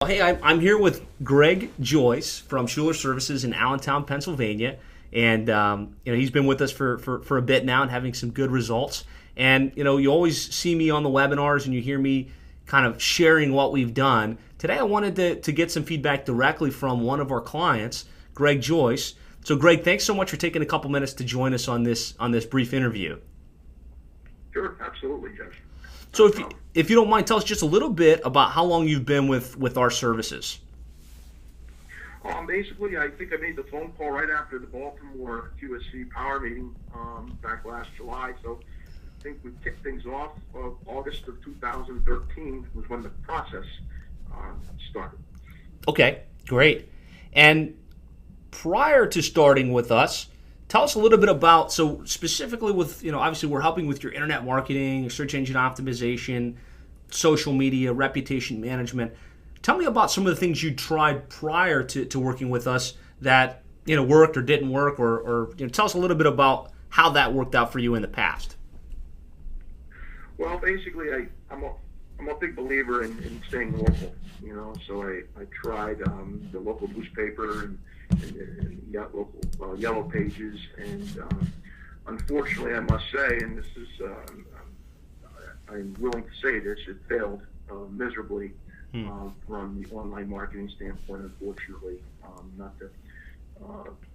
Hey, I'm here with Greg Joyce from Schuler Services in Allentown, Pennsylvania, and he's been with us for a bit now and having some good results. And you always see me on the webinars and you hear me kind of sharing what we've done. Today, I wanted to get some feedback directly from one of our clients, Greg Joyce. So, Greg, thanks so much for taking a couple minutes to join us on this brief interview. Sure, absolutely, Josh. So if you don't mind, tell us just a little bit about how long you've been with our services. Basically, I think I made the phone call right after the Baltimore QSC power meeting back last July. So I think we kicked things off August of 2013 was when the process started. Okay, great. And prior to starting with us, tell us a little bit about, so specifically with, obviously we're helping with your internet marketing, search engine optimization, social media, reputation management. Tell me about some of the things you tried prior to working with us that, worked or didn't work, or tell us a little bit about how that worked out for you in the past. Well, basically, I'm a big believer in staying local, so I tried the local newspaper and local yellow pages, and unfortunately, I must say, and this is, I'm willing to say this, it failed miserably from the online marketing standpoint, unfortunately. Not to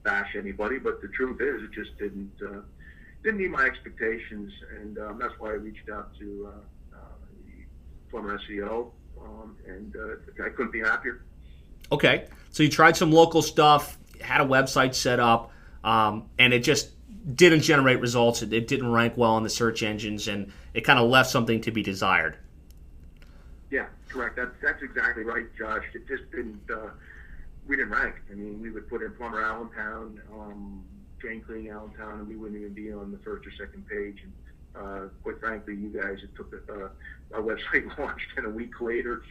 bash anybody, but the truth is, it just didn't meet my expectations, and that's why I reached out to PlumberSEO, and I couldn't be happier. Okay, so you tried some local stuff, had a website set up, and it just didn't generate results. It didn't rank well in the search engines, and it kind of left something to be desired. Yeah, correct. That's exactly right, Josh. It just didn't. We didn't rank. I mean, we would put in Plumber Allentown, drain cleaning Allentown, and we wouldn't even be on the first or second page. And quite frankly, you guys, it took our website launched, and a week later.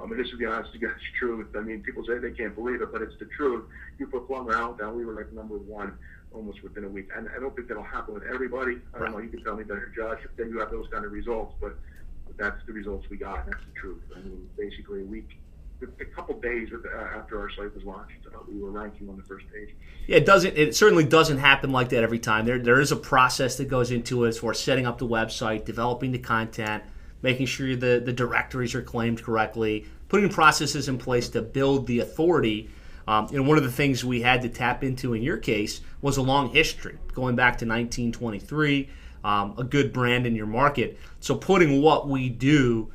And this is the honest to God's truth. I mean, people say they can't believe it, but it's the truth. You put Plumber Allentown, we were like number one almost within a week. And I don't think that'll happen with everybody. I don't know. You can tell me better, Josh, if then you have those kind of results. But that's the results we got. And that's the truth. I mean, basically a couple days after our site was launched, we were ranking on the first page. Yeah, it certainly doesn't happen like that every time. There is a process that goes into it as far as setting up the website, developing the content, making sure the directories are claimed correctly, putting processes in place to build the authority. One of the things we had to tap into in your case was a long history, going back to 1923, a good brand in your market. So putting what we do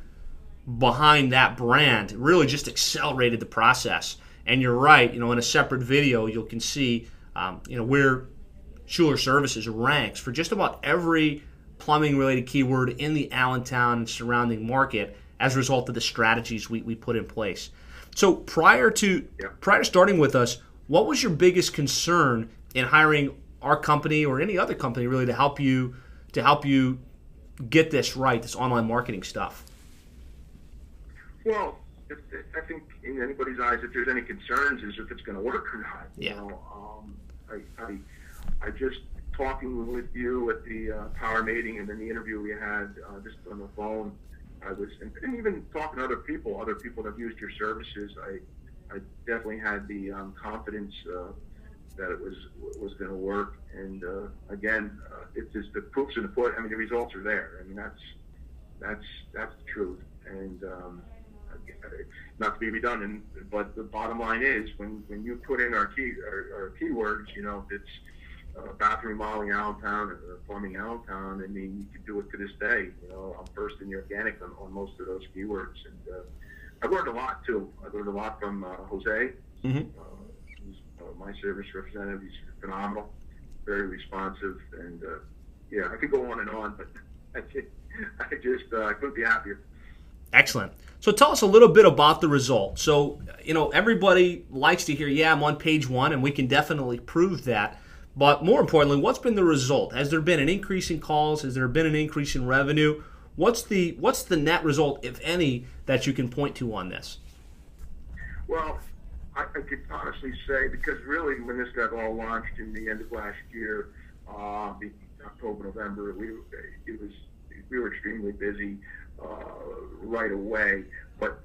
behind that brand really just accelerated the process. And you're right, in a separate video, you can see, where Schuler Services ranks for just about every plumbing-related keyword in the Allentown and surrounding market as a result of the strategies we put in place. So prior to starting with us, what was your biggest concern in hiring our company or any other company really to help you get this right, this online marketing stuff? Well, I think in anybody's eyes, if there's any concerns, is if it's going to work or not. Yeah. I just talking with you at the power meeting and then the interview we had just on the phone, and even talking to other people that have used your services, I definitely had the confidence that it was going to work. And again, it's just the proof's in the pudding. I mean, the results are there. I mean, that's the truth. And not to be redundant, but the bottom line is when you put in our keywords, it's bathroom remodeling Allentown or plumbing Allentown. I mean, you can do it to this day. I'm first in the organic on most of those keywords, and I've learned a lot too. I learned a lot from Jose, who's my service representative. He's phenomenal, very responsive, and I could go on and on, but I just couldn't be happier. Excellent. So tell us a little bit about the result. So, everybody likes to hear, I'm on page one, and we can definitely prove that. But more importantly, what's been the result? Has there been an increase in calls? Has there been an increase in revenue? What's the net result, if any, that you can point to on this? Well, I could honestly say, because really when this got all launched in the end of last year, October, November, we were extremely busy right away. But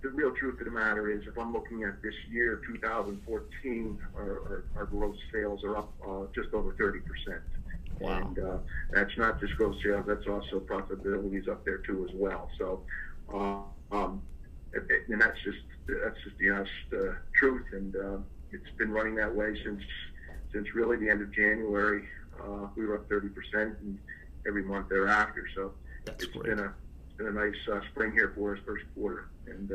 the real truth of the matter is, if I'm looking at this year, 2014, our gross sales are up just over 30%. Wow. And that's not just gross sales; that's also profitability is up there too as well. So, and that's just the honest truth. And it's been running that way since really the end of January. We were up 30%, and every month thereafter. So that's it's great. been a nice spring here for us, first quarter, and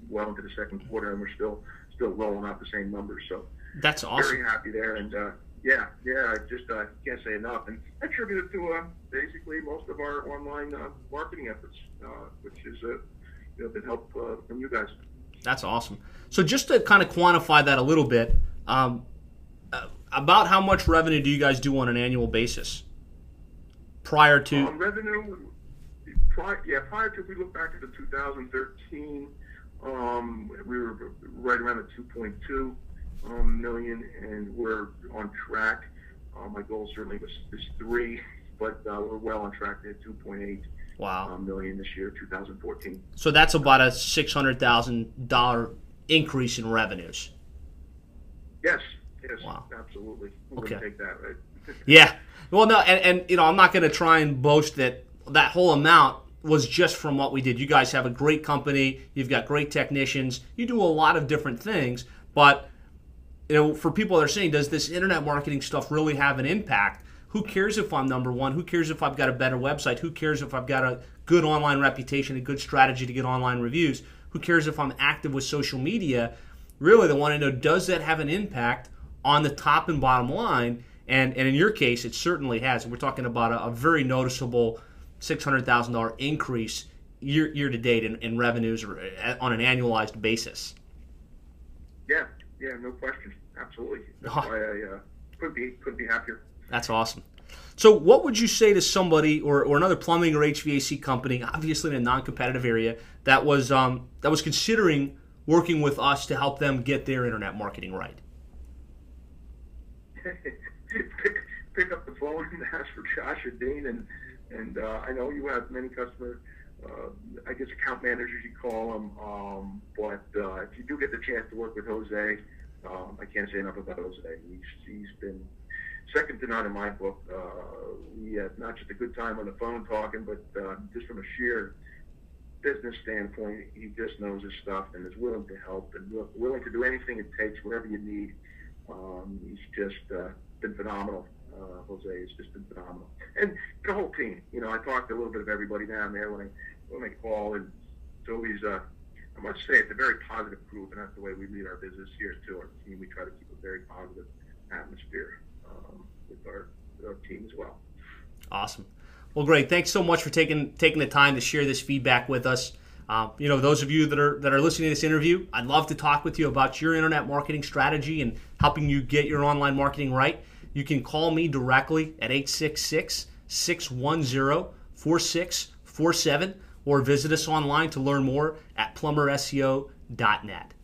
well into the second quarter, and we're still rolling out the same numbers. So that's awesome. Very happy there, and yeah, I just can't say enough, and I attribute it to basically most of our online marketing efforts, which is been help from you guys. That's awesome. So just to kind of quantify that a little bit, about how much revenue do you guys do on an annual basis prior to revenue? Prior to, if we look back to 2013, we were right around the 2.2 million, and we're on track. My goal certainly is 3, but we're well on track to 2.8 million this year, 2014. So that's about a $600,000 increase in revenues. Yes, wow. Absolutely. We're going to take that, right? Yeah. Well, no, and I'm not going to try and boast that whole amount was just from what we did. You guys have a great company. You've got great technicians. You do a lot of different things. But, for people that are saying, does this internet marketing stuff really have an impact? Who cares if I'm number one? Who cares if I've got a better website? Who cares if I've got a good online reputation, a good strategy to get online reviews? Who cares if I'm active with social media? Really, they want to know, does that have an impact on the top and bottom line? And in your case, it certainly has. And we're talking about a very noticeable $600,000 increase year to date in revenues or on an annualized basis. Yeah, no question, absolutely. That's why I couldn't be happier. That's awesome. So, what would you say to somebody or another plumbing or HVAC company, obviously in a non-competitive area, that was considering working with us to help them get their internet marketing right? Pick up the phone and ask for Josh or Dane, and I know you have many customer, I guess account managers you call them, but if you do get the chance to work with Jose, I can't say enough about Jose. He's been second to none in my book. We had not just a good time on the phone talking, but just from a sheer business standpoint, he just knows his stuff and is willing to help and willing to do anything it takes, whatever you need. He's just been phenomenal. Jose has just been phenomenal, and the whole team. I talked to a little bit of everybody down there when I call, and it's always I must say it's a very positive group, and that's the way we lead our business here too. Our team, we try to keep a very positive atmosphere with our team as well. Awesome. Well, great. Thanks so much for taking the time to share this feedback with us. Those of you that are listening to this interview, I'd love to talk with you about your internet marketing strategy and helping you get your online marketing right. You can call me directly at 866-610-4647 or visit us online to learn more at PlumberSEO.net.